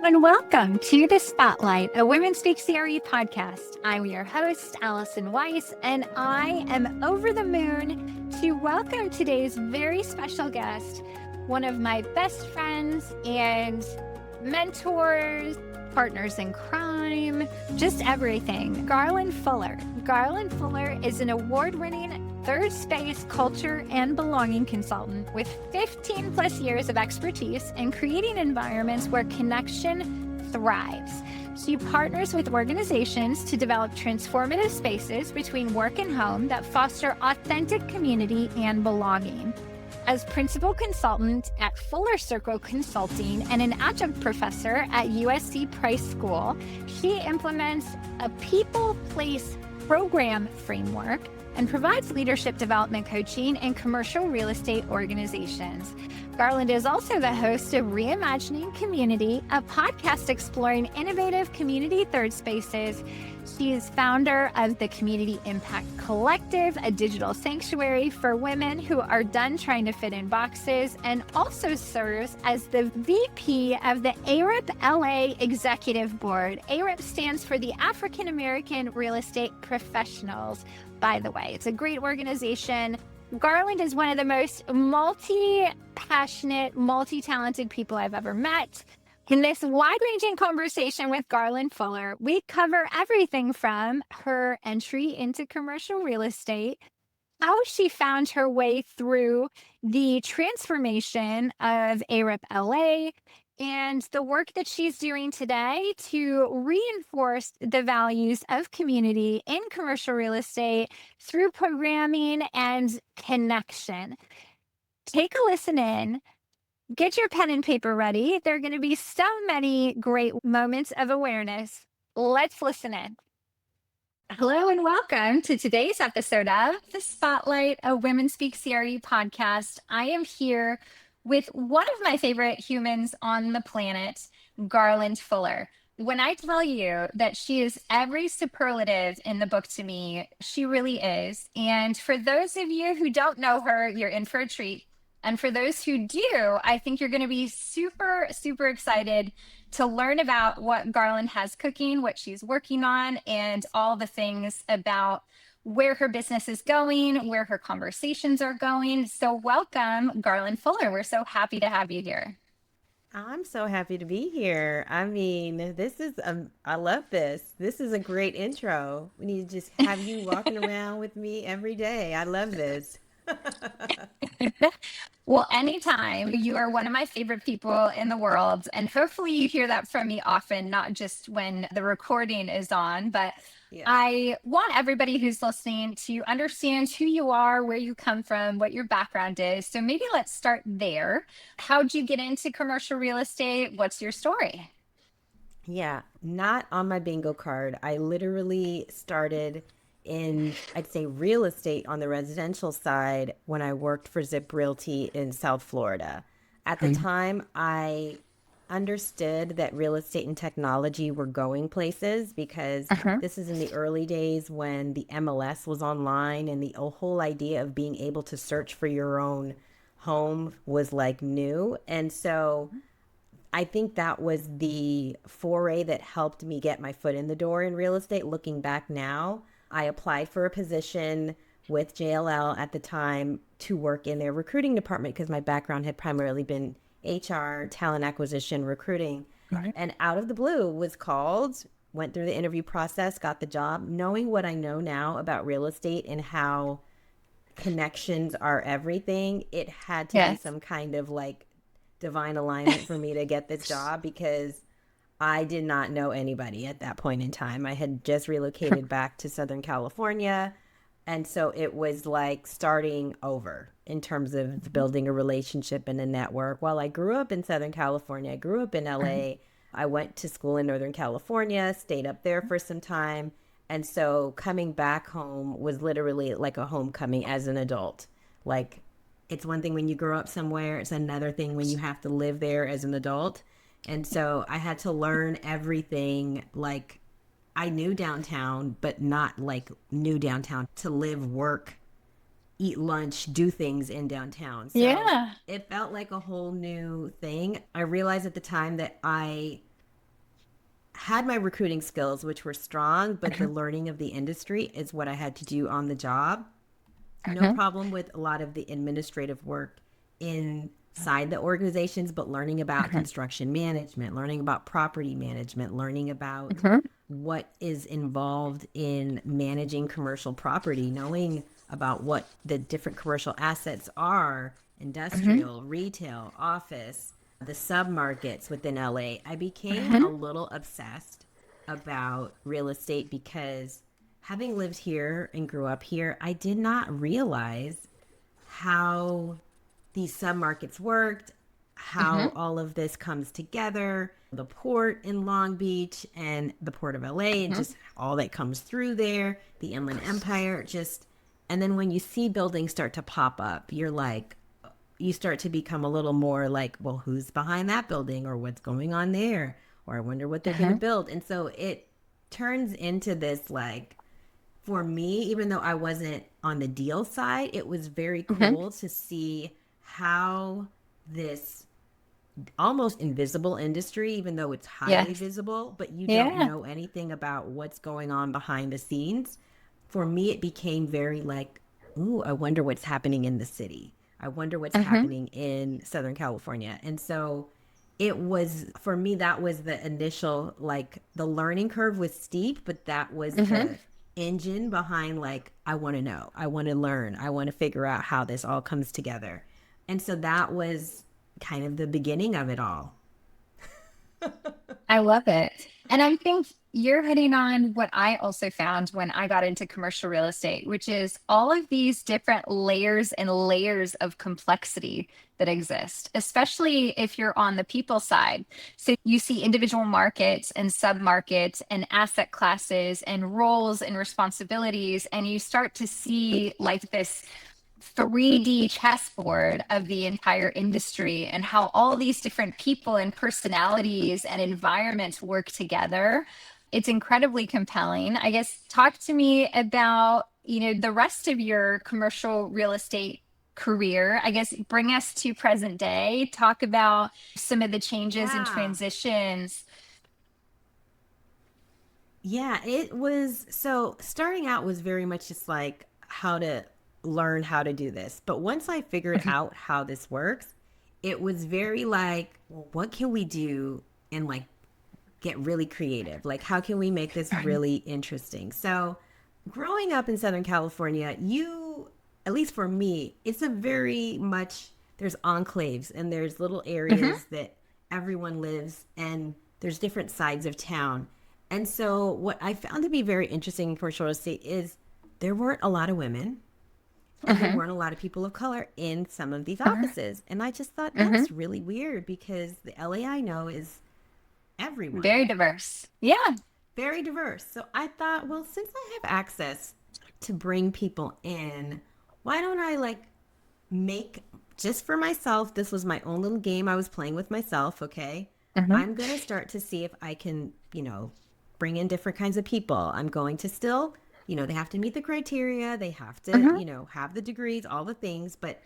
And welcome to The Spotlight, a Women Speak CRE podcast. I'm your host, Allison Weiss, and I am over the moon to welcome today's very special guest, one of my best friends and mentors, partners in crime, just everything, Garland Fuller. Garland Fuller is an award-winning third space culture and belonging consultant with 15 plus years of expertise in creating environments where connection thrives. She partners with organizations to develop transformative spaces between work and home that foster authentic community and belonging. As principal consultant at Fuller Circle Consulting and an adjunct professor at USC Price School, she implements a people-place program framework and provides leadership development coaching in commercial real estate organizations. Garland is also the host of Reimagining Community, a podcast exploring innovative community third spaces. She is founder of the Community Impact Collective, a digital sanctuary for women who are done trying to fit in boxes, and also serves as the VP of the AAREP LA Executive Board. AAREP stands for the African American Real Estate Professionals. By the way, it's a great organization. Garland is one of the most multi-passionate, multi-talented people I've ever met. In this wide-ranging conversation with Garland Fuller, we cover everything from her entry into commercial real estate, how she found her way through the transformation of AAREP LA, and the work that she's doing today to reinforce the values of community in commercial real estate through programming and connection. Take a listen in. Get your pen and paper ready. There are going to be so many great moments of awareness. Let's listen in. Hello and welcome to today's episode of The Spotlight, a Women Speak CRE podcast. I am here with one of my favorite humans on the planet, Garland Fuller. When I tell you that she is every superlative in the book to me, she really is. And for those of you who don't know her, you're in for a treat. And for those who do, I think you're going to be super, super excited to learn about what Garland has cooking, what she's working on, and all the things about where her business is going, where her conversations are going. So welcome, Garland Fuller. We're so happy to have you here. I'm so happy to be here. I mean, I love this. This is a great intro. We need to just have you walking around with me every day. I love this. Well, anytime. You are one of my favorite people in the world. And hopefully you hear that from me often, not just when the recording is on. But Yeah. I want everybody who's listening to understand who you are, where you come from, what your background is. So maybe let's start there. How'd you get into commercial real estate? What's your story? Yeah, not on my bingo card. I literally started in, I'd say, real estate on the residential side when I worked for Zip Realty in South Florida. At the time, I understood that real estate and technology were going places because Uh-huh. this is in the early days when the MLS was online and the whole idea of being able to search for your own home was like new. And so I think that was the foray that helped me get my foot in the door in real estate. Looking back now, I applied for a position with JLL at the time to work in their recruiting department because my background had primarily been HR, talent acquisition, recruiting. Right. And out of the blue was called, went through the interview process, got the job. Knowing what I know now about real estate and how connections are everything, it had to be Yes. some kind of like divine alignment for me to get this job because I did not know anybody at that point in time. I had just relocated back to Southern California. And so it was like starting over in terms of building a relationship and a network. While I grew up in Southern California, I grew up in LA. I went to school in Northern California, stayed up there for some time. And so coming back home was literally like a homecoming as an adult. Like, it's one thing when you grow up somewhere, it's another thing when you have to live there as an adult. And so I had to learn everything. Like, I knew downtown, but not like knew downtown to live, work, eat lunch, do things in downtown. So Yeah. it felt like a whole new thing. I realized at the time that I had my recruiting skills, which were strong, but the learning of the industry is what I had to do on the job. No problem with a lot of the administrative work inside the organizations, but learning about construction management, learning about property management, learning about what is involved in managing commercial property, knowing about what the different commercial assets are, industrial, retail, office, the submarkets within LA. I became a little obsessed about real estate because having lived here and grew up here, I did not realize how these submarkets worked, how all of this comes together, the port in Long Beach and the port of LA and just all that comes through there, the Inland Empire, just, and then when you see buildings start to pop up, you're like, you start to become a little more like, well, who's behind that building or what's going on there? Or I wonder what they're going to build. And so it turns into this, like, for me, even though I wasn't on the deal side, it was very cool to see how this almost invisible industry, even though it's highly visible, but you don't know anything about what's going on behind the scenes. For me, it became very like, ooh, I wonder what's happening in the city. I wonder what's happening in Southern California. And so it was, for me, that was the initial, like, the learning curve was steep, but that was the engine behind, like, I want to know, I want to learn, I want to figure out how this all comes together. And so that was kind of the beginning of it all. I love it. And I think you're hitting on what I also found when I got into commercial real estate, which is all of these different layers and layers of complexity that exist, especially if you're on the people side. So you see individual markets and submarkets and asset classes and roles and responsibilities, and you start to see like this 3D chessboard of the entire industry and how all these different people and personalities and environments work together. It's incredibly compelling. I guess talk to me about, the rest of your commercial real estate career. I guess bring us to present day. Talk about some of the changes and Yeah. transitions. Yeah, it was, so starting out was very much just like how to learn how to do this. But once I figured out how this works, it was very like, well, what can we do and like get really creative? Like, how can we make this really interesting? So, growing up in Southern California, at least for me, it's a very much, there's enclaves and there's little areas that everyone lives and there's different sides of town. And so, what I found to be very interesting in commercial real estate is there weren't a lot of women and there weren't a lot of people of color in some of these offices. And I just thought that's really weird because the LA I know is everyone. Very diverse. Yeah. Very diverse. So I thought, well, since I have access to bring people in, why don't I like make just for myself? This was my own little game I was playing with myself. Okay. I'm going to start to see if I can, bring in different kinds of people. I'm going to still, they have to meet the criteria. They have to, have the degrees, all the things. But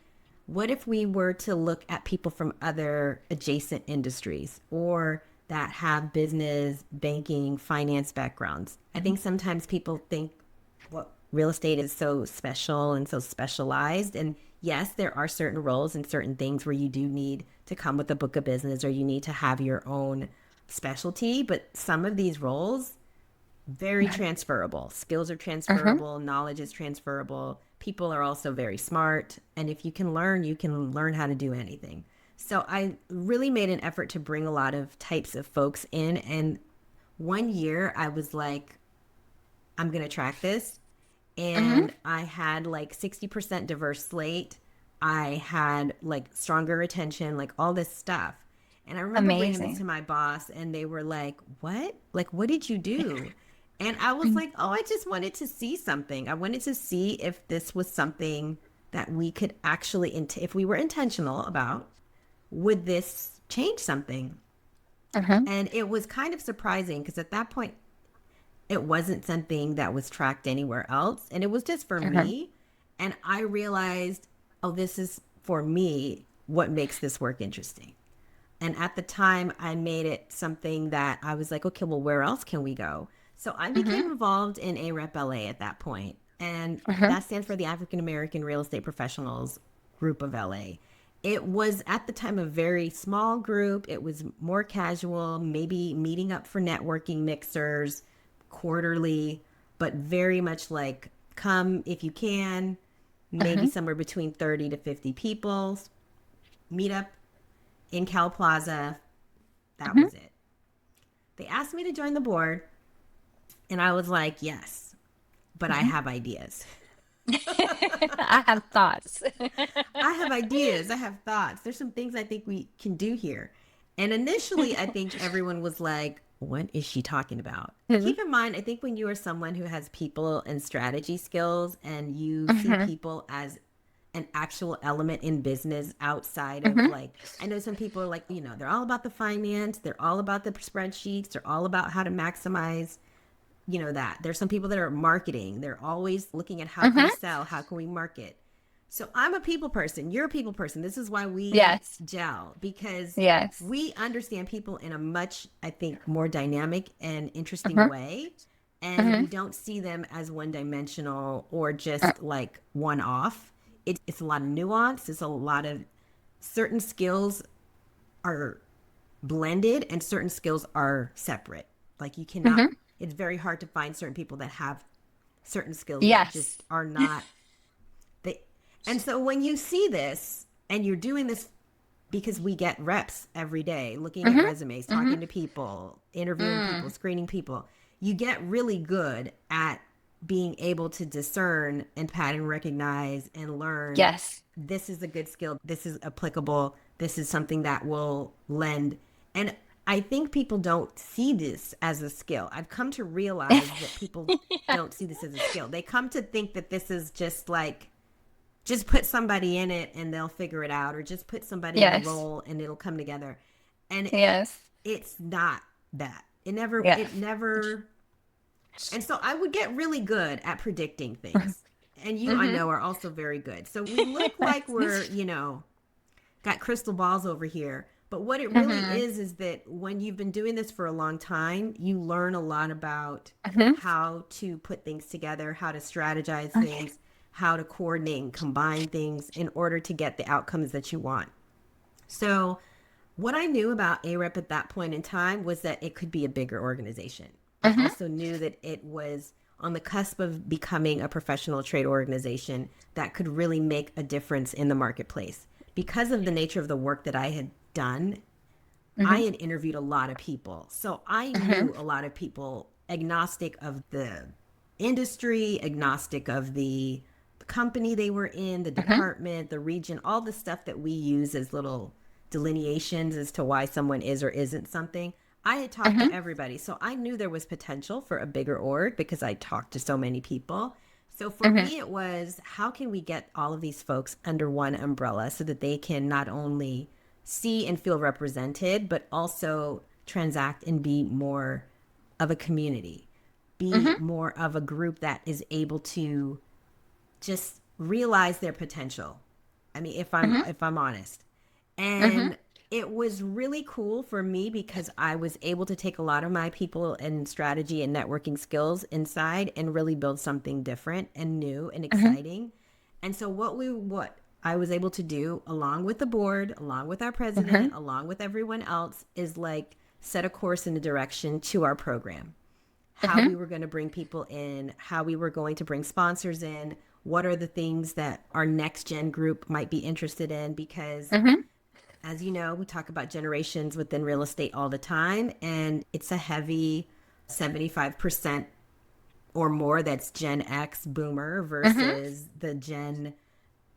what if we were to look at people from other adjacent industries or that have business, banking, finance backgrounds? I think sometimes people think, well, real estate is so special and so specialized. And yes, there are certain roles and certain things where you do need to come with a book of business or you need to have your own specialty. But some of these roles, very transferable. Skills are transferable. Knowledge is transferable. People are also very smart. And if you can learn how to do anything. So I really made an effort to bring a lot of types of folks in. And one year I was like, I'm going to track this. And I had like 60% diverse slate. I had like stronger retention, like all this stuff. And I remember bringing this to my boss and they were like, what? Like, what did you do? And I was like, oh, I just wanted to see something. I wanted to see if this was something that we could actually, if we were intentional about, would this change something? And it was kind of surprising because at that point, it wasn't something that was tracked anywhere else. And it was just for me. And I realized, oh, this is for me what makes this work interesting. And at the time, I made it something that I was like, okay, well, where else can we go? So I became involved in AAREP LA at that point. And that stands for the African American Real Estate Professionals Group of LA. It was at the time a very small group. It was more casual, maybe meeting up for networking mixers quarterly, but very much like come if you can, maybe somewhere between 30 to 50 people, meet up in Cal Plaza. That was it. They asked me to join the board, and I was like, yes, but I have ideas. I have thoughts. I have ideas. I have thoughts. There's some things I think we can do here. And initially, I think everyone was like, what is she talking about? Keep in mind, I think when you are someone who has people and strategy skills and you see people as an actual element in business outside of like, I know some people are like, they're all about the finance. They're all about the spreadsheets. They're all about how to maximize that. There's some people that are marketing. They're always looking at how can we sell, how can we market. So I'm a people person. You're a people person. This is why we gel, because we understand people in a much, I think, more dynamic and interesting way. And we don't see them as one dimensional or just like one off. It's a lot of nuance. It's a lot of certain skills are blended and certain skills are separate. Like you cannot, it's very hard to find certain people that have certain skills that just are not. And so when you see this and you're doing this, because we get reps every day, looking at resumes, talking to people, interviewing people, screening people, you get really good at being able to discern and pattern recognize and learn. This is a good skill. This is applicable. This is something that will lend. And I think people don't see this as a skill. I've come to realize that people don't see this as a skill. They come to think that this is just like, just put somebody in it and they'll figure it out, or just put somebody in a role and it'll come together. And it's not that. It never. And so I would get really good at predicting things. And you, I know, are also very good. So we look like we're, got crystal balls over here. But what it really is that when you've been doing this for a long time, you learn a lot about how to put things together, how to strategize things, how to coordinate and combine things in order to get the outcomes that you want. So what I knew about AAREP at that point in time was that it could be a bigger organization. I also knew that it was on the cusp of becoming a professional trade organization that could really make a difference in the marketplace. Because of the nature of the work that I had done, I had interviewed a lot of people. So I knew a lot of people, agnostic of the industry, agnostic of the company they were in, the department, the region, all the stuff that we use as little delineations as to why someone is or isn't something. I had talked to everybody. So I knew there was potential for a bigger org because I talked to so many people. So for me, it was, how can we get all of these folks under one umbrella so that they can not only see and feel represented, but also transact and be more of a community, be more of a group that is able to just realize their potential. I mean, if I'm honest. And it was really cool for me because I was able to take a lot of my people and strategy and networking skills inside and really build something different and new and exciting. And so what I was able to do, along with the board, along with our president, along with everyone else, is like set a course in a direction to our program. How we were going to bring people in, how we were going to bring sponsors in, what are the things that our next gen group might be interested in, because as you know, we talk about generations within real estate all the time, and it's a heavy 75% or more that's Gen X boomer versus the Gen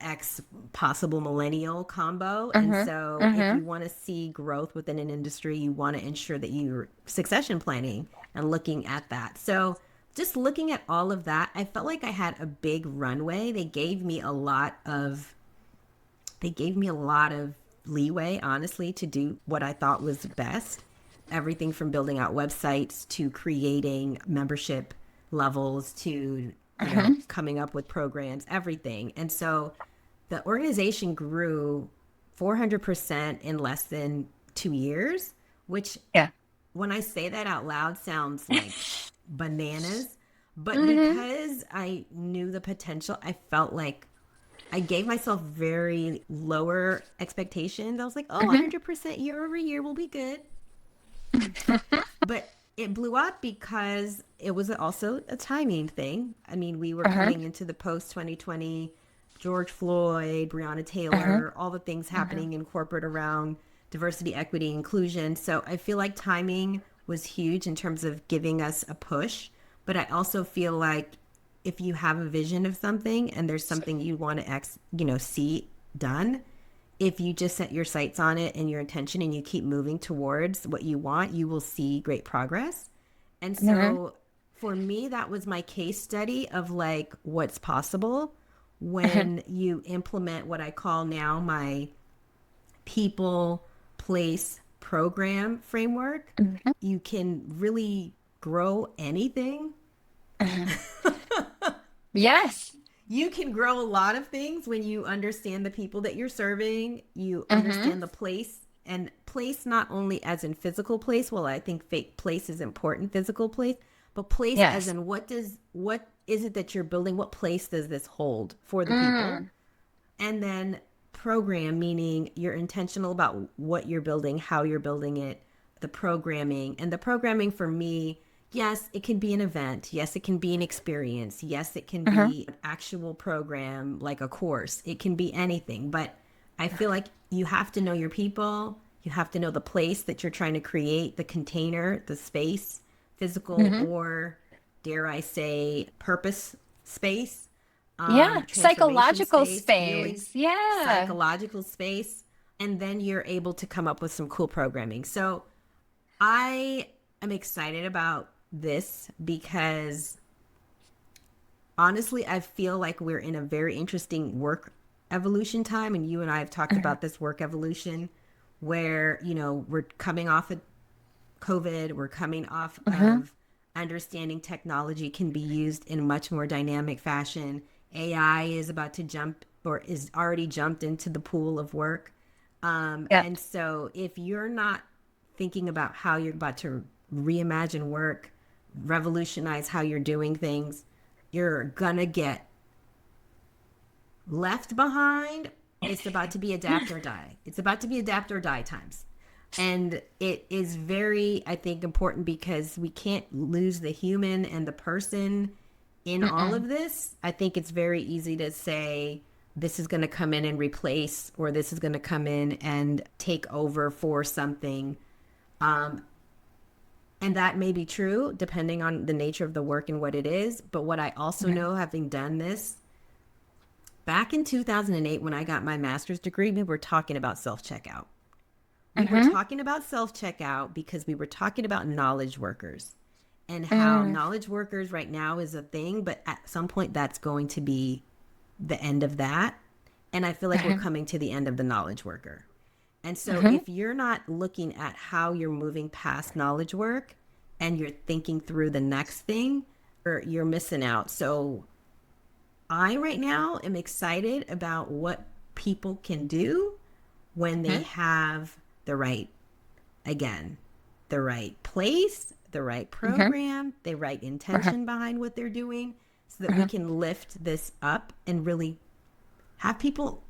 X possible millennial combo. And so if you want to see growth within an industry, you want to ensure that you're succession planning and looking at that. So just looking at all of that, I felt like I had a big runway. They gave me a lot of leeway, honestly, to do what I thought was best. Everything from building out websites to creating membership levels to coming up with programs, everything. And so the organization grew 400% in less than 2 years, which Yeah. when I say that out loud sounds like bananas. But Mm-hmm. because I knew the potential, I felt like I gave myself very lower expectations. I was like, oh, Mm-hmm. 100% year over year will be good. But it blew up because it was also a timing thing. I mean, we were Uh-huh. coming into the post 2020 George Floyd, Breonna Uh-huh. Taylor, all the things Uh-huh. happening in corporate around diversity, equity, inclusion. So I feel like timing was huge in terms of giving us a push. But I also feel like if you have a vision of something and there's something you want to see done, if you just set your sights on it and your intention and you keep moving towards what you want, you will see great progress. And Uh-huh. so for me, that was my case study of like what's possible Uh-huh. when you implement what I call now my people, place, program framework. Uh-huh. You can really grow anything. Uh-huh. Yes. You can grow a lot of things when you understand the people that you're serving, you Uh-huh. understand the place, and place not only as in physical place. Well, I think fake place is important, physical place, but place as Yes. in what is it that you're building? What place does this hold for the people? Mm. And then program, meaning you're intentional about what you're building, how you're building it, the programming. And the programming for me, yes, it can be an event. Yes, it can be an experience. Yes, it can Uh-huh. be an actual program like a course. It can be anything. But I feel like you have to know your people. You have to know the place that you're trying to create, the container, the space, physical Mm-hmm. or, dare I say, purpose space, Yeah. transformation Psychological space, healing, space. Yeah. psychological space, and then you're able to come up with some cool programming. So I am excited about this because honestly, I feel like we're in a very interesting work evolution time. And you and I have talked Uh-huh. about this work evolution where, we're coming off of COVID, we're coming off Uh-huh. of understanding technology can be used in a much more dynamic fashion. AI is about to jump or is already jumped into the pool of work. Yep. And so if you're not thinking about how you're about to reimagine work, revolutionize how you're doing things, you're gonna get left behind. It's about to be adapt or die. It's about to be adapt or die times. And it is very, I think, important because we can't lose the human and the person in all Uh-uh. of this. I think it's very easy to say this is going to come in and replace, or this is going to come in and take over for something. Um, and that may be true depending on the nature of the work and what it is. But what I also Uh-huh. know, having done this, back in 2008, when I got my master's degree, we were talking about self checkout. We were Uh-huh. talking about self checkout because we were talking about knowledge workers and how Mm. knowledge workers right now is a thing, but at some point that's going to be the end of that. And I feel like we're Uh-huh. coming to the end of the knowledge worker. And so Uh-huh. if you're not looking at how you're moving past knowledge work and you're thinking through the next thing, or you're missing out. So I right now am excited about what people can do when they Uh-huh. have the right, again, the right place, the right Uh-huh. program, the right Uh-huh. intention behind what they're doing so that we Uh-huh. can lift this up and really have people,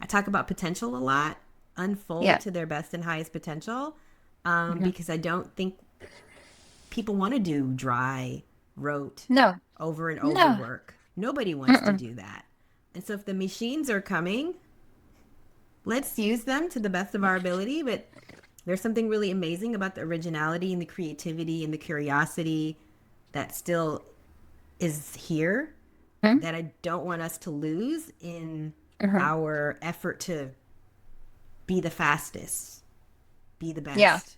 I talk about potential a lot, unfold Yeah. to their best and highest potential, Uh-huh. because I don't think people want to do dry, rote, No. over and over No. work. Nobody wants to Uh-uh. do that. And so if the machines are coming, let's use them to the best of our ability. But there's something really amazing about the originality and the creativity and the curiosity that still is here Uh-huh. that I don't want us to lose in Uh-huh. our effort to be the fastest, be the Yeah. best,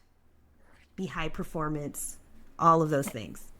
be high performance, all of those things.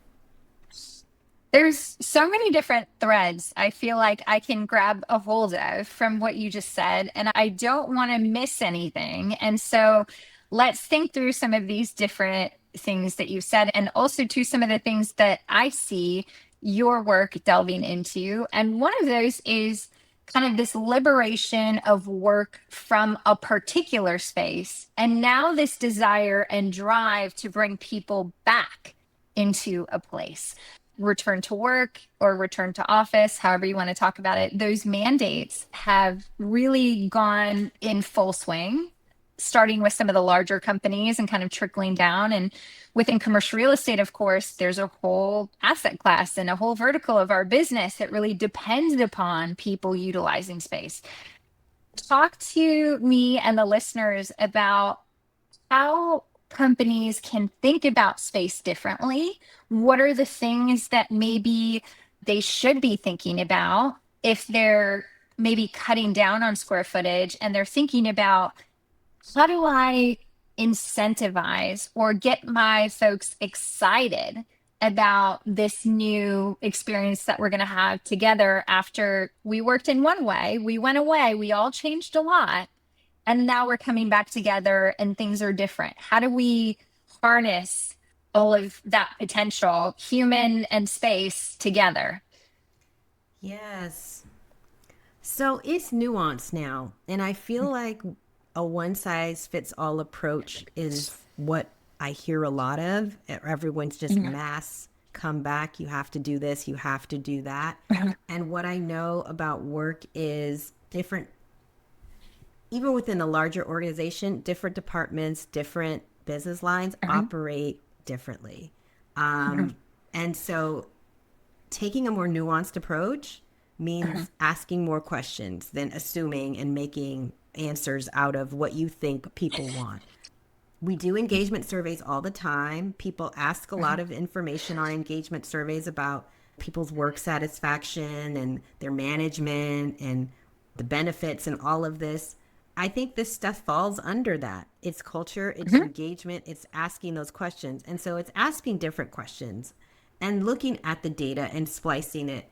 There's so many different threads I feel like I can grab a hold of from what you just said, and I don't want to miss anything. And so let's think through some of these different things that you said, and also to some of the things that I see your work delving into. And one of those is kind of this liberation of work from a particular space, and now this desire and drive to bring people back into a place. Return to work or return to office, however you want to talk about it, those mandates have really gone in full swing, starting with some of the larger companies and kind of trickling down. And within commercial real estate, of course, there's a whole asset class and a whole vertical of our business that really depends upon people utilizing space. Talk to me and the listeners about how companies can think about space differently. What are the things that maybe they should be thinking about if they're maybe cutting down on square footage and they're thinking about, how do I incentivize or get my folks excited about this new experience that we're going to have together after we worked in one way, we went away, we all changed a lot, and now we're coming back together and things are different. How do we harness all of that potential, human and space, together? Yes. So it's nuanced now. And I feel like a one size fits all approach is what I hear a lot of. Everyone's just mass come back. You have to do this. You have to do that. And what I know about work is different, even within a larger organization, different departments, different business lines operate differently. And so taking a more nuanced approach means asking more questions than assuming and making answers out of what you think people want. We do engagement surveys all the time. People ask a lot of information on engagement surveys about people's work satisfaction and their management and the benefits and all of this. I think this stuff falls under that. It's culture, it's engagement, it's asking those questions. And so it's asking different questions and looking at the data and splicing it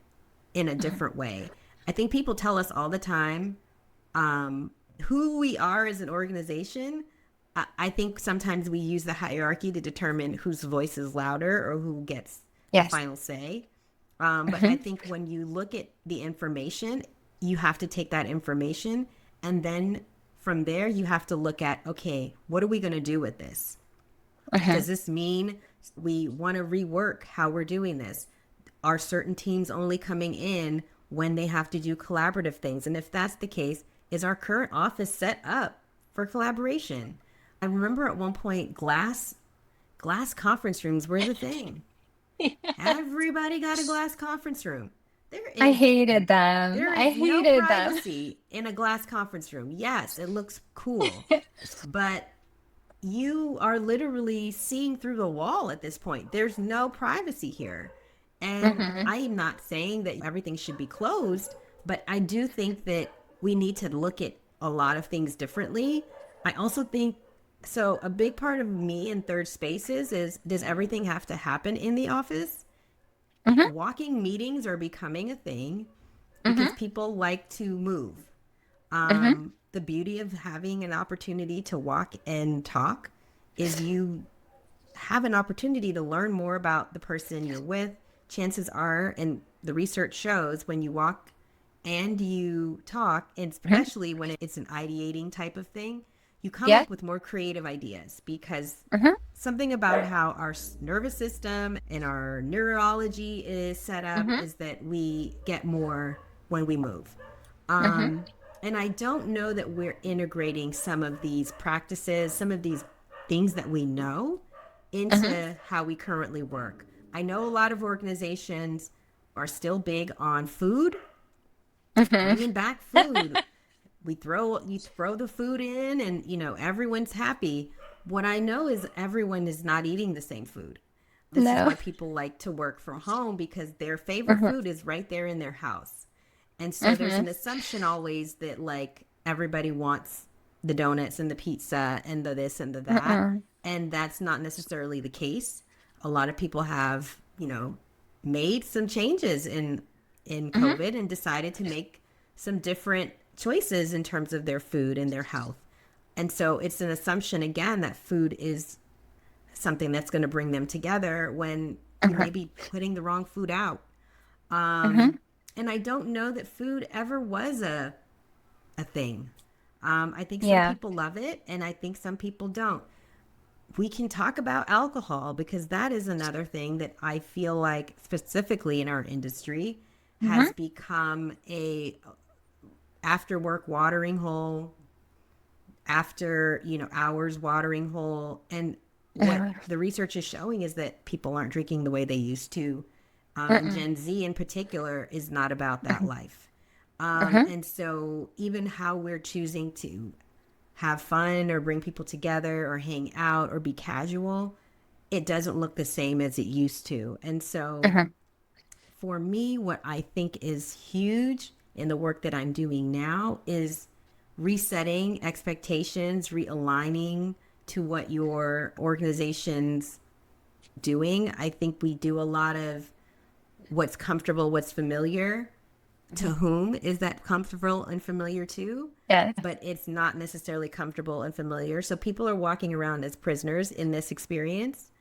in a different way. I think people tell us all the time who we are as an organization. I think sometimes we use the hierarchy to determine whose voice is louder or who gets the final say. But I think when you look at the information, you have to take that information, and then from there you have to look at, okay, what are we going to do with this? Does this mean we want to rework how we're doing this? Are certain teams only coming in when they have to do collaborative things? And if that's the case, is our current office set up for collaboration? I remember at one point, glass conference rooms were the thing. Everybody got a glass conference room. I hated them. There I is no hated them. privacy in a glass conference room. Yes, it looks cool, but you are literally seeing through the wall at this point. There's no privacy here. And I am not saying that everything should be closed, but I do think that we need to look at a lot of things differently. I also think, so a big part of me in third spaces is, does everything have to happen in the office? Walking meetings are becoming a thing because people like to move. The beauty of having an opportunity to walk and talk is you have an opportunity to learn more about the person you're with. Chances are, and the research shows, when you walk and you talk, and especially when it's an ideating type of thing, you come up with more creative ideas, because something about how our nervous system and our neurology is set up is that we get more when we move. And I don't know that we're integrating some of these practices, some of these things that we know into how we currently work. I know a lot of organizations are still big on food, bringing back food. You throw the food in and, everyone's happy. What I know is everyone is not eating the same food. This is why people like to work from home, because their favorite food is right there in their house. And so there's an assumption always that everybody wants the donuts and the pizza and the this and the that. And that's not necessarily the case. A lot of people have, made some changes in COVID and decided to make some different choices in terms of their food and their health. And so it's an assumption, again, that food is something that's going to bring them together when you may be putting the wrong food out. And I don't know that food ever was a thing. I think some Yeah. people love it, and I think some people don't. We can talk about alcohol because that is another thing that I feel like specifically in our industry Hmm. has become a after work watering hole, after, hours watering hole. And what Uh, the research is showing is that people aren't drinking the way they used to. And mm-mm. Gen Z in particular is not about that Mhm. life. Mhm. And so even how we're choosing to have fun or bring people together or hang out or be casual, it doesn't look the same as it used to. And so Mhm. for me, what I think is huge in the work that I'm doing now is resetting expectations, realigning to what your organization's doing. I think we do a lot of what's comfortable, what's familiar. To Mhm. whom is that comfortable and familiar to? Yeah. But it's not necessarily comfortable and familiar. So people are walking around as prisoners in this experience.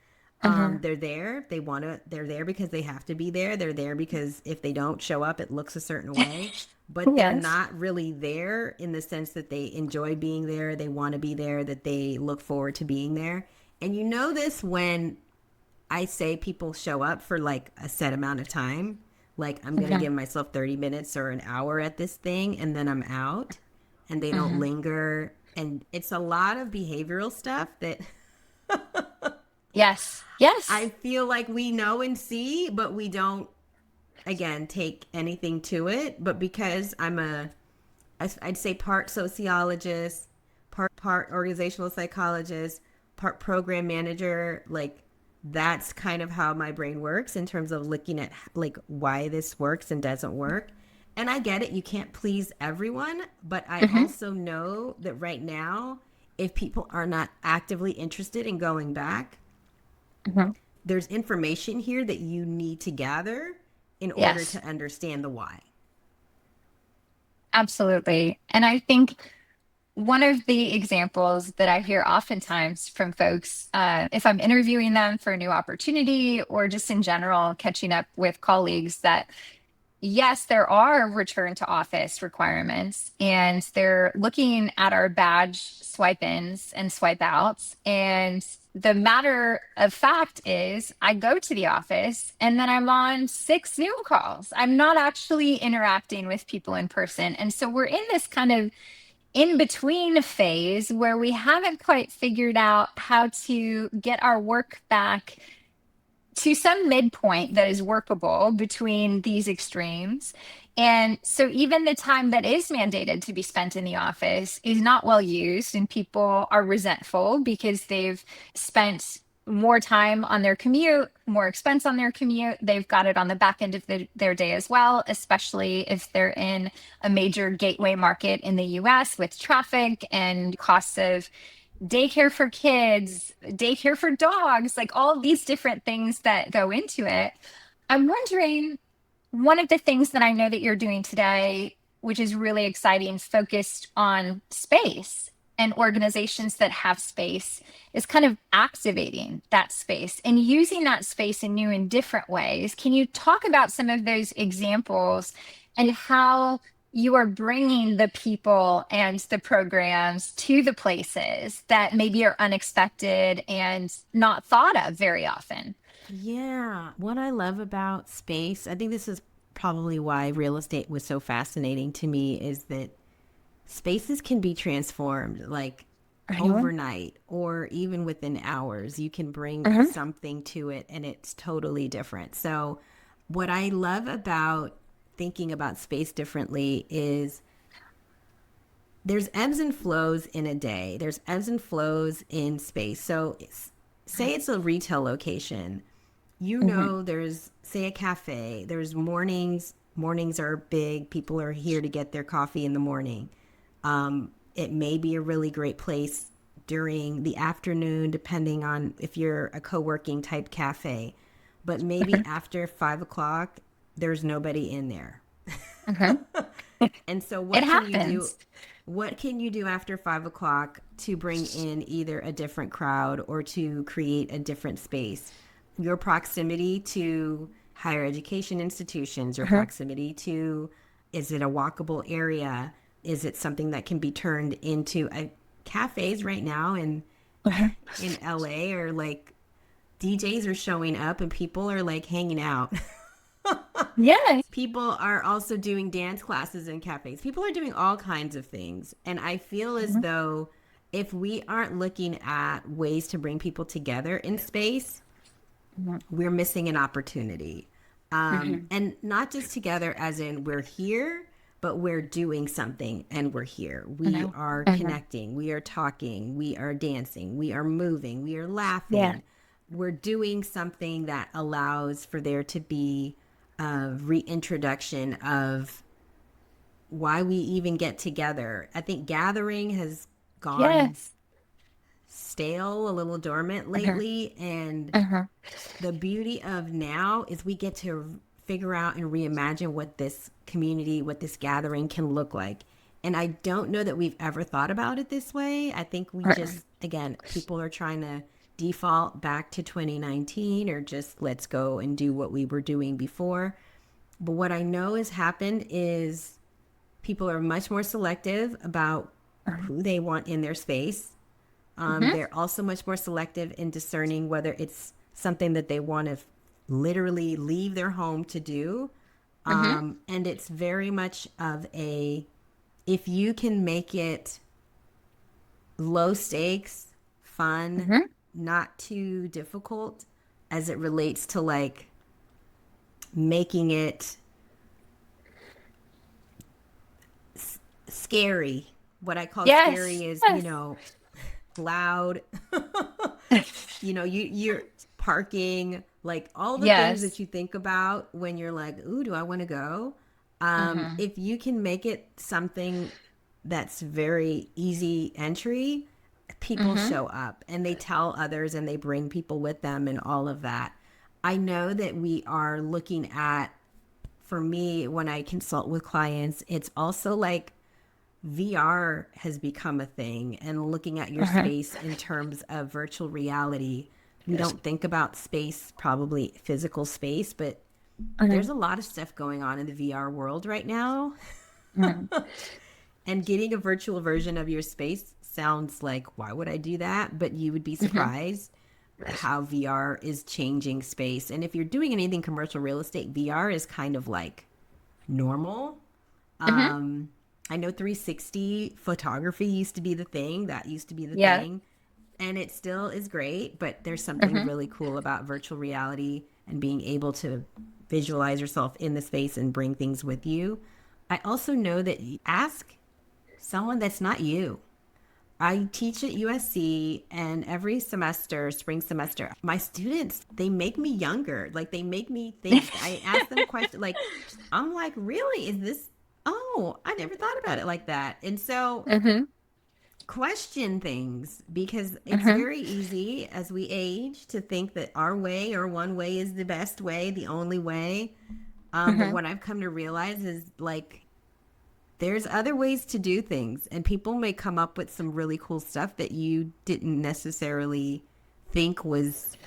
Mhm. They're there. They're there because they have to be there. They're there because if they don't show up, it looks a certain way. But they're Yes. not really there in the sense that they enjoy being there. They want to be there, that they look forward to being there. And you know this when I say people show up for like a set amount of time. Like I'm going to Mhm. give myself 30 minutes or an hour at this thing and then I'm out and they don't Mhm. linger. And it's a lot of behavioral stuff that Yes. I Yes. feel like we know and see, but we don't, again, take anything to it. But because I'd say part sociologist, part organizational psychologist, part program manager, like that's kind of how my brain works in terms of looking at like why this works and doesn't work. And I get it, you can't please everyone, but I Mhm. also know that right now, if people are not actively interested in going back, Mhm. there's information here that you need to gather in order Yes. to understand the why. Absolutely. And I think one of the examples that I hear oftentimes from folks, if I'm interviewing them for a new opportunity or just in general catching up with colleagues, that yes, there are return to office requirements, and they're looking at our badge swipe ins and swipe outs. And the matter of fact is, I go to the office and then I'm on 6 Zoom calls. I'm not actually interacting with people in person. And so we're in this kind of in between phase where we haven't quite figured out how to get our work back to some midpoint that is workable between these extremes. And so, even the time that is mandated to be spent in the office is not well used, and people are resentful because they've spent more time on their commute, more expense on their commute. They've got it on the back end of their day as well, especially if they're in a major gateway market in the US with traffic and costs of daycare for kids, daycare for dogs, like all these different things that go into it. I'm wondering, one of the things that I know that you're doing today, which is really exciting, focused on space and organizations that have space, is kind of activating that space and using that space in new and different ways. Can you talk about some of those examples and how you are bringing the people and the programs to the places that maybe are unexpected and not thought of very often? Yeah. What I love about space, I think this is probably why real estate was so fascinating to me, is that spaces can be transformed like Mhm. overnight or even within hours. You can bring Mhm. something to it and it's totally different. So, what I love about thinking about space differently is there's ebbs and flows in a day, there's ebbs and flows in space. So, say it's a retail location, Mhm. there's, say, a cafe, there's mornings are big, people are here to get their coffee in the morning. It may be a really great place during the afternoon, depending on if you're a co-working type cafe, but maybe Mhm. after 5 o'clock there's nobody in there. Mhm. And so It what can you do? happens. What can you do after 5 o'clock to bring in either a different crowd or to create a different space? Your proximity to higher education institutions or Uh-huh. proximity to, is it a walkable area? Is it something that can be turned into cafes right now Uh-huh. in LA, or like DJs are showing up and people are like hanging out. Yeah. People are also doing dance classes in cafes. People are doing all kinds of things. And I feel as Mhm. though if we aren't looking at ways to bring people together in space, Mhm. we're missing an opportunity. Mhm. And not just together as in we're here, but we're doing something and we're here. We Uh-huh. are Uh-huh. connecting, we are talking, we are dancing, we are moving, we are Yeah. laughing. We're doing something that allows for there to be a reintroduction of why we even get together. I think gathering has gone Yes. stale, a little dormant Uh-huh. lately, and Uh-huh. the beauty of now is we get to figure out and reimagine what this community, what this gathering can look like. And I don't know that we've ever thought about it this way. I think we Uh-uh. just, again, people are trying to default back to 2019 or just let's go and do what we were doing before. But what I know has happened is people are much more selective about Uh-huh. who they want in their space. Mhm. They're also much more selective in discerning whether it's something that they want to literally leave their home to do. Mhm. And it's very much of a, if you can make it low stakes, fun, Mhm. not too difficult as it relates to like making it scary. What I call Yes. scary is, Yes. loud. You're parking, like all the things that Yes. you think about when you're like, ooh, do I want to go? Mhm. If you can make it something that's very easy entry, people Mhm. show up and they tell others and they bring people with them and all of that. I know that we are looking at, for me, when I consult with clients, it's also like VR has become a thing, and looking at your Uh-huh. space in terms of virtual reality. We don't think about space, probably physical space, but Uh-huh. there's a lot of stuff going on in the VR world right now. Mhm. And getting a virtual version of your space sounds like, why would I do that? But you would be Mhm. surprised how VR is changing space. And if you're doing anything commercial real estate, VR is kind of like normal. Mhm. Um, I know 360 photography used to be the thing. That used to be the Yeah. thing. And it still is great, but there's something Mhm. really cool about virtual reality and being able to visualize yourself in the space and bring things with you. I also know that you ask someone that's not you. I teach at USC, and every semester, spring semester, my students, they make me younger. Like they make me think. I ask them questions like, I'm like, really? Is this? Oh, I never thought about it like that. And so Mhm. question things, because it's Mhm. very easy as we age to think that our way or one way is the best way, the only way. But Mhm. what I've come to realize is like there's other ways to do things, and people may come up with some really cool stuff that you didn't necessarily think was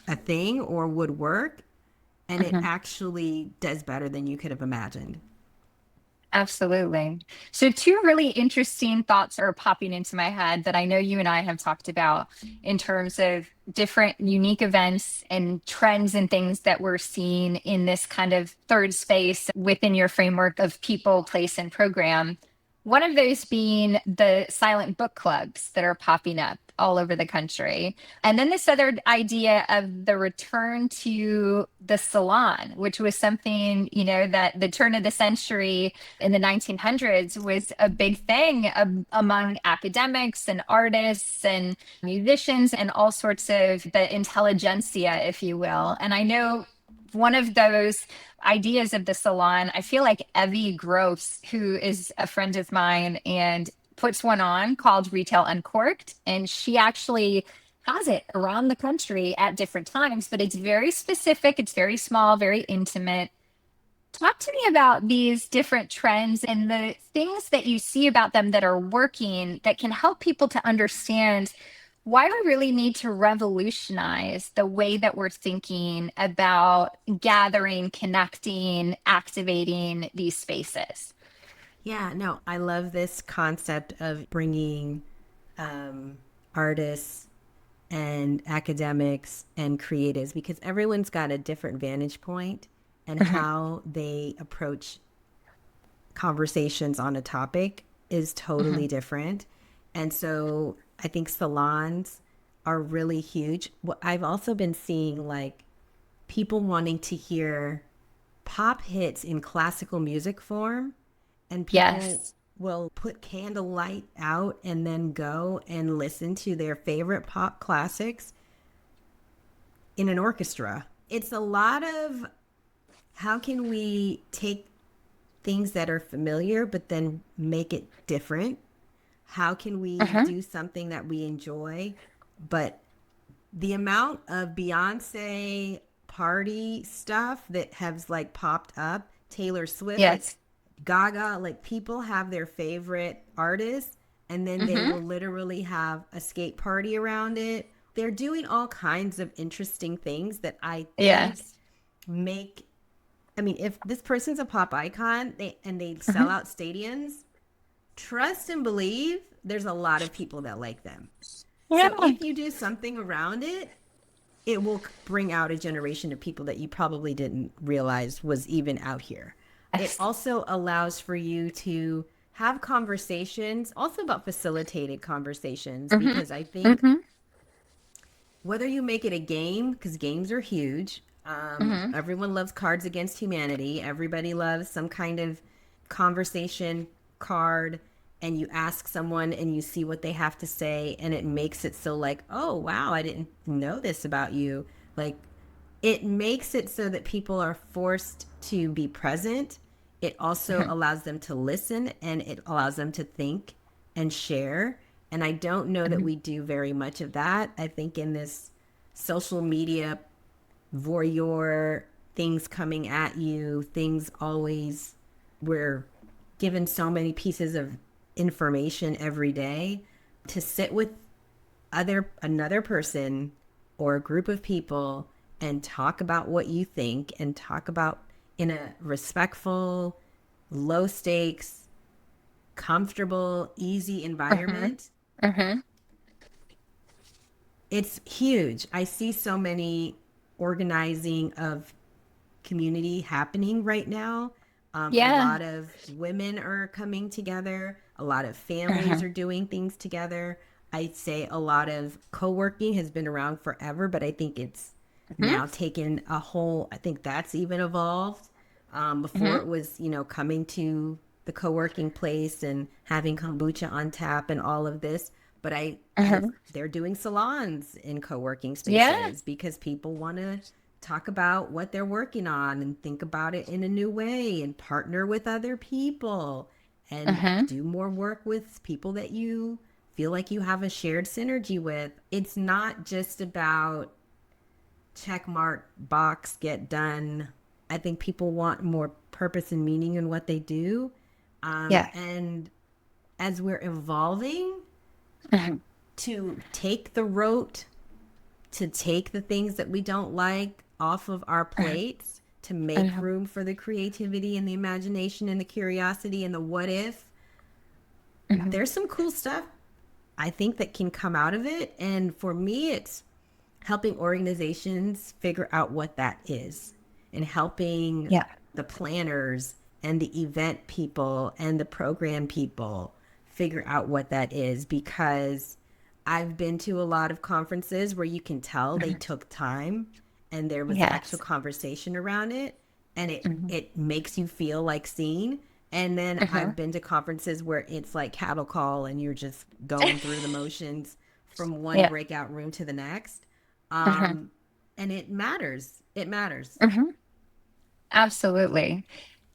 a thing or would work, and it Mhm. actually does better than you could have imagined. Absolutely. So, two really interesting thoughts are popping into my head that I know you and I have talked about in terms of different unique events and trends and things that we're seeing in this kind of third space within your framework of people, place, and program. One of those being the silent book clubs that are popping up all over the country. And then this other idea of the return to the salon, which was something, that the turn of the century in the 1900s was a big thing among academics and artists and musicians and all sorts of the intelligentsia, if you will. And I know one of those ideas of the salon, I feel like Evie Gross, who is a friend of mine and puts one on called Retail Uncorked. And she actually has it around the country at different times, but it's very specific, it's very small, very intimate. Talk to me about these different trends and the things that you see about them that are working that can help people to understand why we really need to revolutionize the way that we're thinking about gathering, connecting, activating these spaces. Yeah, no, I love this concept of bringing artists and academics and creatives because everyone's got a different vantage point and Mhm, how they approach conversations on a topic is totally mhm. different. And so I think salons are really huge. I've also been seeing like people wanting to hear pop hits in classical music form, and people Yes. will put candlelight out and then go and listen to their favorite pop classics in an orchestra. It's a lot of how can we take things that are familiar but then make it different? How can we Uh-huh. do something that we enjoy? But the amount of Beyonce party stuff that has like popped up, Taylor Swift, like Yes. Gaga, like people have their favorite artists and then they Hmm. will literally have a skate party around it. They're doing all kinds of interesting things that I think Yes. make, I mean, if this person's a pop icon and they sell Hmm. out stadiums, trust and believe there's a lot of people that like them. Yeah. So if you do something around it, it will bring out a generation of people that you probably didn't realize was even out here. It Yes. also allows for you to have conversations, also about facilitated conversations, Hmm. because I think Hmm. whether you make it a game, because games are huge, Hmm. everyone loves Cards Against Humanity. Everybody loves some kind of conversation card, and you ask someone and you see what they have to say, and it makes it so like, oh, wow, I didn't know this about you. Like, it makes it so that people are forced to be present. It also Hmm. allows them to listen and it allows them to think and share. And I don't know that Hmm. we do very much of that. I think in this social media voyeur, things coming at you, things always, we're given so many pieces of information every day to sit with another person or a group of people and talk about what you think and talk about in a respectful, low stakes, comfortable, easy Hmm. environment. Hmm. It's huge. I see so many organizing of community happening right now. A Yeah. lot of women are coming together. A lot of families Hmm. are doing things together. I'd say a lot of co-working has been around forever, but I think it's Hmm. now taken a whole, I think that's even evolved. Before Hmm. it was, coming to the co-working place and having kombucha on tap and all of this. But Hmm. they're doing salons in co-working Yeah. spaces because people want to talk about what they're working on and think about it in a new way and partner with other people and Hmm. do more work with people that you feel like you have a shared synergy with. It's not just about check mark box get done. I think people want more purpose and meaning in what they do. Yeah. And as we're evolving Hmm. to take the rote, to take the things that we don't like off of our plates, to make Hmm. room for the creativity and the imagination and the curiosity and the what if, Hmm. there's some cool stuff I think that can come out of it. And for me, it's helping organizations figure out what that is and helping Yeah. the planners and the event people and the program people figure out what that is because I've been to a lot of conferences where you can tell they Hmm. took time and there was actual Yes. conversation around it and it Hmm. it makes you feel like seen. And then Hmm. I've been to conferences where it's like cattle call and you're just going through the motions from one Yeah. breakout room to the next. Hmm. um and it matters, it matters. Hmm. Absolutely.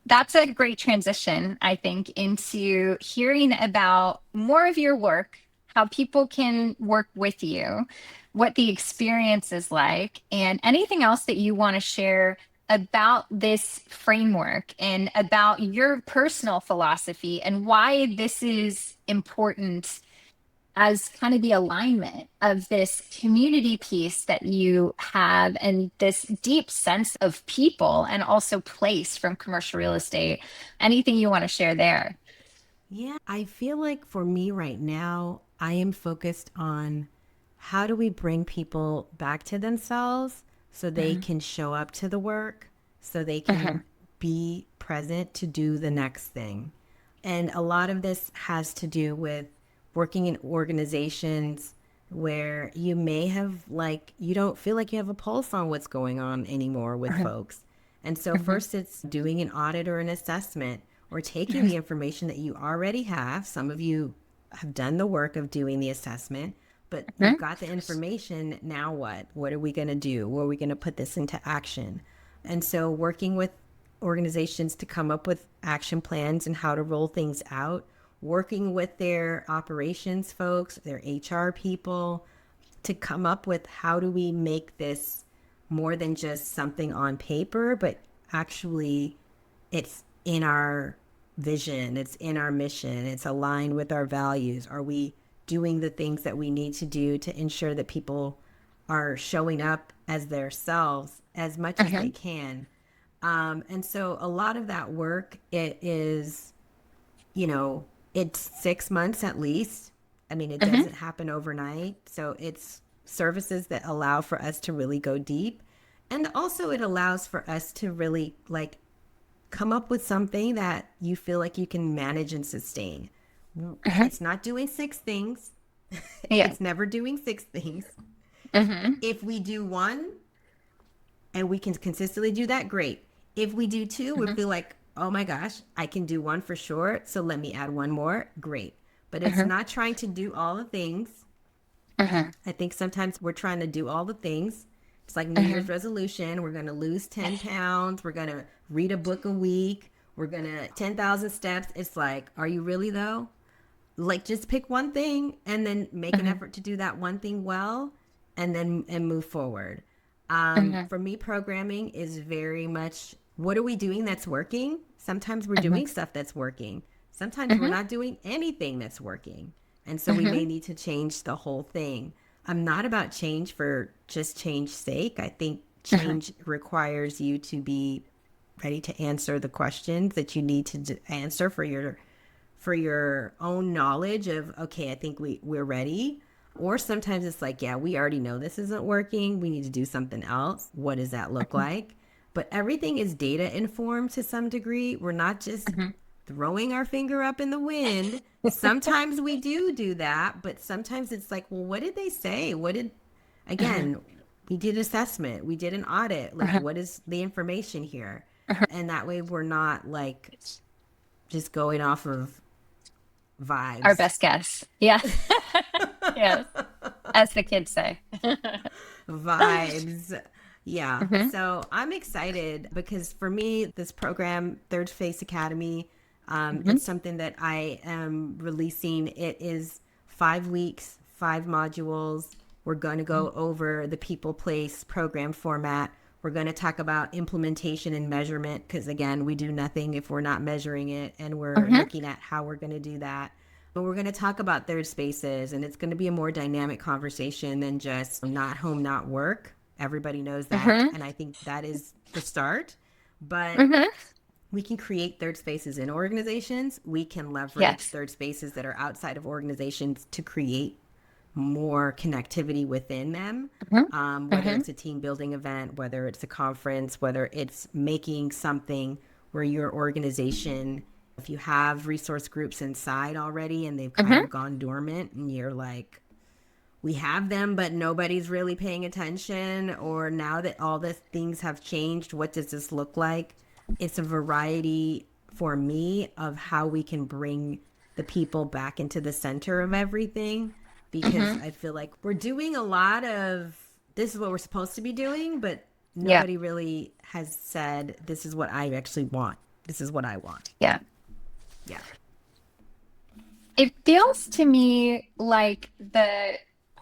That's a great transition, I think, into hearing about more of your work, how people can work with you, what the experience is like, and anything else that you want to share about this framework and about your personal philosophy and why this is important as kind of the alignment of this community piece that you have and this deep sense of people and also place from commercial real estate. Anything you want to share there? Yeah, I feel like for me right now, I am focused on how do we bring people back to themselves so they Mhm, can show up to the work, so they can mhm, be present to do the next thing. And a lot of this has to do with working in organizations where you may have, like, you don't feel like you have a pulse on what's going on anymore with mhm, folks. And so, mhm, first, it's doing an audit or an assessment or taking mhm, the information that you already have. Some of you have done the work of doing the assessment, but you've mhm, got the information. Now what? What are we going to do? Where are we going to put this into action? And so, working with organizations to come up with action plans and how to roll things out, working with their operations folks, their HR people to come up with how do we make this more than just something on paper, but actually it's in our vision, it's in our mission, it's aligned with our values. Are we doing the things that we need to do to ensure that people are showing up as their selves as much as they mhm, can? And so a lot of that work, it is, you know, it's 6 months at least. I mean, it mhm, doesn't happen overnight. So it's services that allow for us to really go deep. And also, it allows for us to really like come up with something that you feel like you can manage and sustain. mhm. It's not doing six things, Yeah. it's never doing six things. Mhm, If we do one and we can consistently do that, great. If we do two, we mhm, feel like, oh my gosh, I can do one for sure. So let me add one more. Great. But it's mhm, not trying to do all the things. mhm, I think sometimes we're trying to do all the things. It's like New Year's mhm. resolution. We're going to lose 10 pounds. We're going to read a book a week. We're going to 10,000 steps. It's like, are you really though? Like just pick one thing and then make an Mhm, effort to do that one thing well and move forward. mhm, For me, programming is very much what are we doing that's working? Sometimes we're mhm, doing stuff that's working. Sometimes we're mhm, not doing anything that's working. And so we may mhm, need to change the whole thing. I'm not about change for just change's sake. I think mhm, change requires you to be ready to answer the questions that you need to answer for your own knowledge of okay, I think we're ready. Or sometimes it's like, yeah, we already know this isn't working. We need to do something else. What does that look mhm, like? But everything is data informed to some degree. We're not just mhm. throwing our finger up in the wind. Sometimes we do that, but sometimes it's like, well, what did they say? What did Mhm, again, we did assessment, we did an audit. Like mhm, what is the information here? mhm. And that way we're not like just going off of Our vibes. best guess. Yeah. Yes, as the kids say. Vibes. Yeah. Mhm, So I'm excited because for me, this program, Third Face Academy, mhm, it's something that I am releasing. It is 5 weeks, 5 modules. We're going to mhm, go over the people, place, program format. We're going to talk about implementation and measurement because, again, we do nothing if we're not measuring it, and we're mhm, looking at how we're going to do that. But we're going to talk about third spaces, and it's going to be a more dynamic conversation than just not home, not work. Everybody knows that. mhm, And I think that is the start. But mhm. we can create third spaces in organizations. We can leverage Yes. third spaces that are outside of organizations to create more connectivity within them. Mhm, Whether mhm, it's a team building event, whether it's a conference, whether it's making something where your organization, if you have resource groups inside already and they've kind mhm, of gone dormant and you're like, we have them, but nobody's really paying attention, or now that all the things have changed, what does this look like? It's a variety for me of how we can bring the people back into the center of everything because mhm. I feel like we're doing a lot of this is what we're supposed to be doing, but Yeah. nobody really has said, this is what I actually want. This is what I want. Yeah. Yeah. It feels to me like the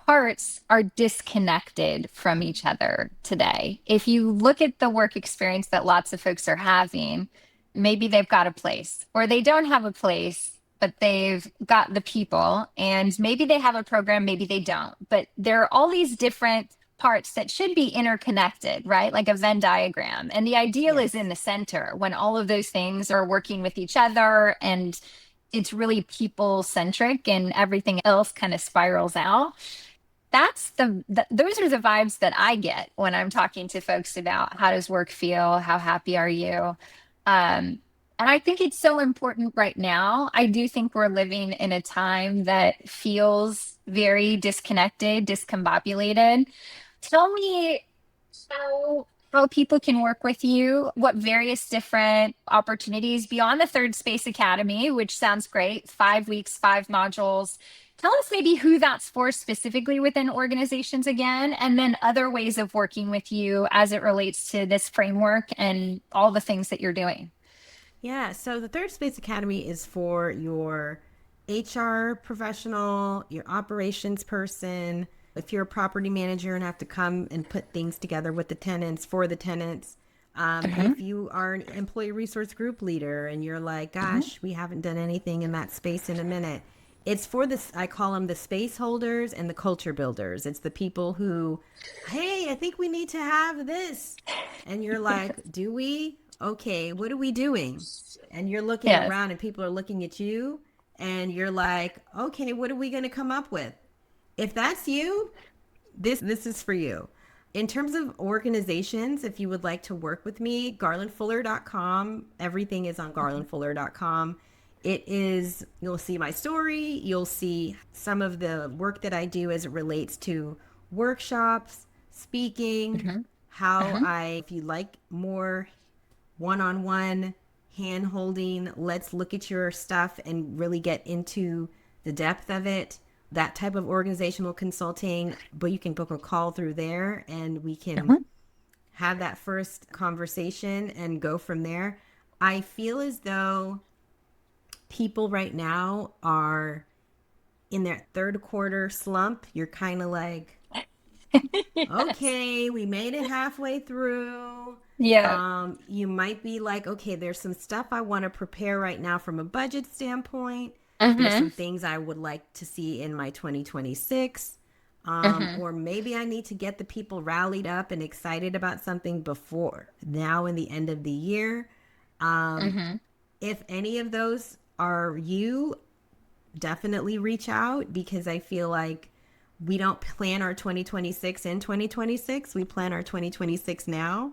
parts are disconnected from each other today. If you look at the work experience that lots of folks are having, maybe they've got a place or they don't have a place, but they've got the people, and maybe they have a program, maybe they don't. But there are all these different parts that should be interconnected, right? Like a Venn diagram. And the ideal is in Yes. the center when all of those things are working with each other and it's really people centric and everything else kind of spirals out. That's those are the vibes that I get when I'm talking to folks about how does work feel, how happy are you. And I think it's so important right now. I do think we're living in a time that feels very disconnected, discombobulated. Tell me how people can work with you, what various different opportunities beyond the Third Space Academy, which sounds great, 5 weeks, 5 modules. Tell us maybe who that's for specifically within organizations again, and then other ways of working with you as it relates to this framework and all the things that you're doing. Yeah, so the Third Space Academy is for your HR professional, your operations person. If you're a property manager and have to come and put things together with the tenants for the tenants. Mhm, If you are an employee resource group leader and you're like, mhm. gosh, we haven't done anything in that space in a minute. It's for this, I call them the space holders and the culture builders. It's the people who, hey, I think we need to have this. And you're like, do we? Okay, what are we doing? And you're looking Yes. around and people are looking at you and you're like, okay, what are we going to come up with? If that's you, this is for you. In terms of organizations, if you would like to work with me, garlandfuller.com. Everything is on garlandfuller.com. It is, you'll see my story. You'll see some of the work that I do as it relates to workshops, speaking, Mhm, how mhm. I, if you like more one on one hand holding, let's look at your stuff and really get into the depth of it. That type of organizational consulting, but you can book a call through there and we can Mhm. have that first conversation and go from there. I feel as though people right now are in their third quarter slump. You're kind of like, Yes. okay, we made it halfway through. Yeah. You might be like, okay, there's some stuff I want to prepare right now from a budget standpoint. There's Hmm. some things I would like to see in my 2026. Hmm. Or maybe I need to get the people rallied up and excited about something before now in the end of the year. Um, Hmm. if any of those are you, definitely reach out because I feel like we don't plan our 2026 in 2026. We plan our 2026 now.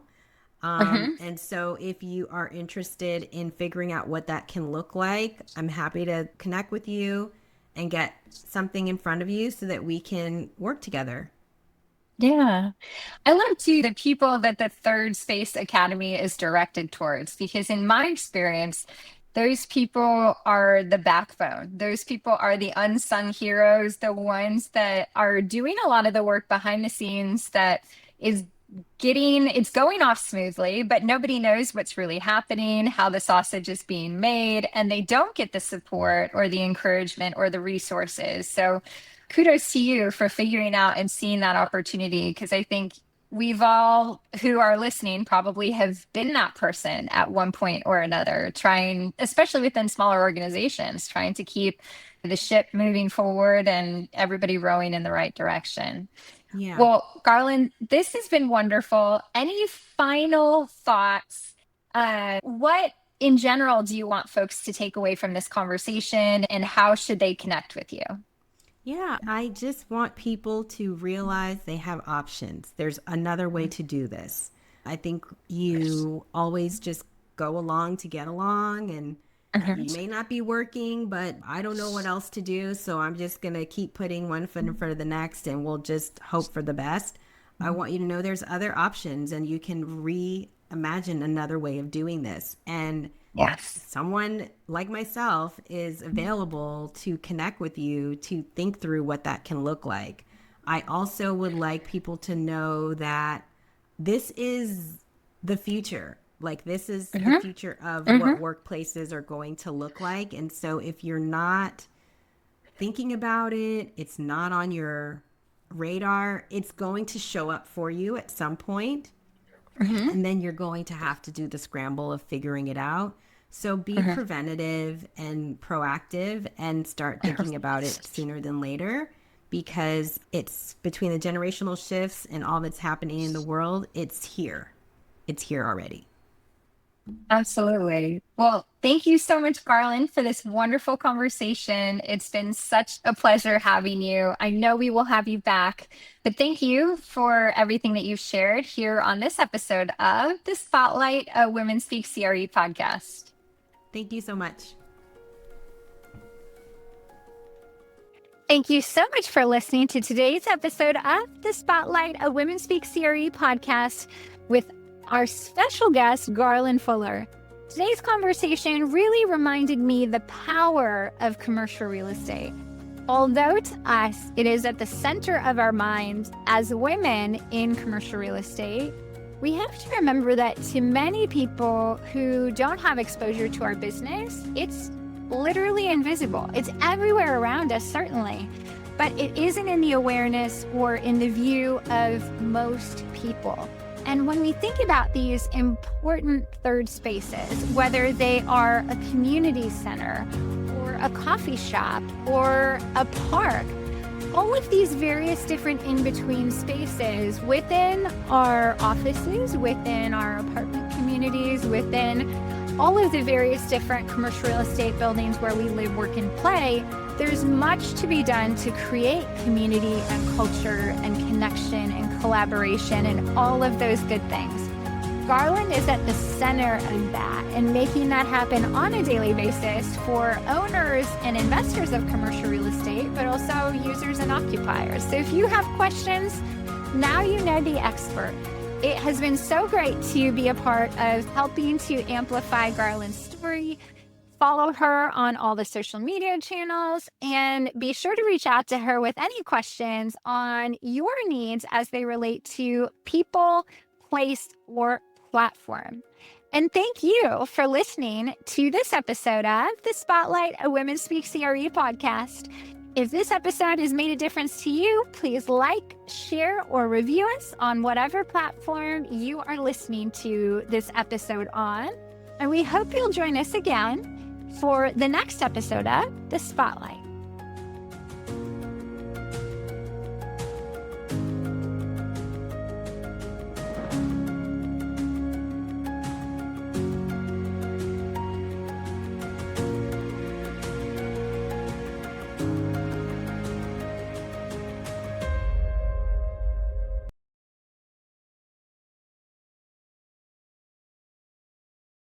Hmm. And so if you are interested in figuring out what that can look like, I'm happy to connect with you and get something in front of you so that we can work together. Yeah. I love too the people that the Third Space Academy is directed towards, because in my experience, those people are the backbone. Those people are the unsung heroes, the ones that are doing a lot of the work behind the scenes that is it's going off smoothly, but nobody knows what's really happening, how the sausage is being made, and they don't get the support or the encouragement or the resources. So kudos to you for figuring out and seeing that opportunity, because I think we've all who are listening probably have been that person at one point or another, trying, especially within smaller organizations, trying to keep the ship moving forward and everybody rowing in the right direction. Yeah. Well, Garland, this has been wonderful. Any final thoughts? What in general do you want folks to take away from this conversation, and how should they connect with you? Yeah, I just want people to realize they have options. There's another way to do this. I think you always just go along to get along, and Mhm. you may not be working, but I don't know what else to do. So I'm just going to keep putting one foot in front of the next and we'll just hope for the best. I want you to know there's other options and you can reimagine another way of doing this. And Yes. someone like myself is available to connect with you to think through what that can look like. I also would like people to know that this is the future. Like, this is the Hmm. future of Hmm. what workplaces are going to look like. And so, if you're not thinking about it, it's not on your radar, it's going to show up for you at some point, Hmm. and then you're going to have to do the scramble of figuring it out. So be preventative and proactive and start thinking about it sooner than later, because it's between the generational shifts and all that's happening in the world. It's here. It's here already. Absolutely. Well, thank you so much, Garland, for this wonderful conversation. It's been such a pleasure having you. I know we will have you back, but thank you for everything that you've shared here on this episode of the Spotlight, a Women Speak CRE podcast. Thank you so much. Thank you so much for listening to today's episode of the Spotlight, a Women Speak CRE podcast with our special guest, Garland Fuller. Today's conversation really reminded me the power of commercial real estate. Although to us, it is at the center of our minds as women in commercial real estate, we have to remember that to many people who don't have exposure to our business, it's literally invisible. It's everywhere around us, certainly, but it isn't in the awareness or in the view of most people. And when we think about these important third spaces, whether they are a community center or a coffee shop or a park, all of these various different in-between spaces within our offices, within our apartment communities, within all of the various different commercial real estate buildings where we live, work, and play, there's much to be done to create community and culture and connection and collaboration and all of those good things. Garland is at the center of that and making that happen on a daily basis for owners and investors of commercial real estate, but also users and occupiers. So if you have questions, now you know the expert. It has been so great to be a part of helping to amplify Garland's story. Follow her on all the social media channels and be sure to reach out to her with any questions on your needs as they relate to people, place, or platform. And thank you for listening to this episode of the Spotlight, a Women Speak CRE podcast. If this episode has made a difference to you, please like, share, or review us on whatever platform you are listening to this episode on. And we hope you'll join us again for the next episode of The Spotlight.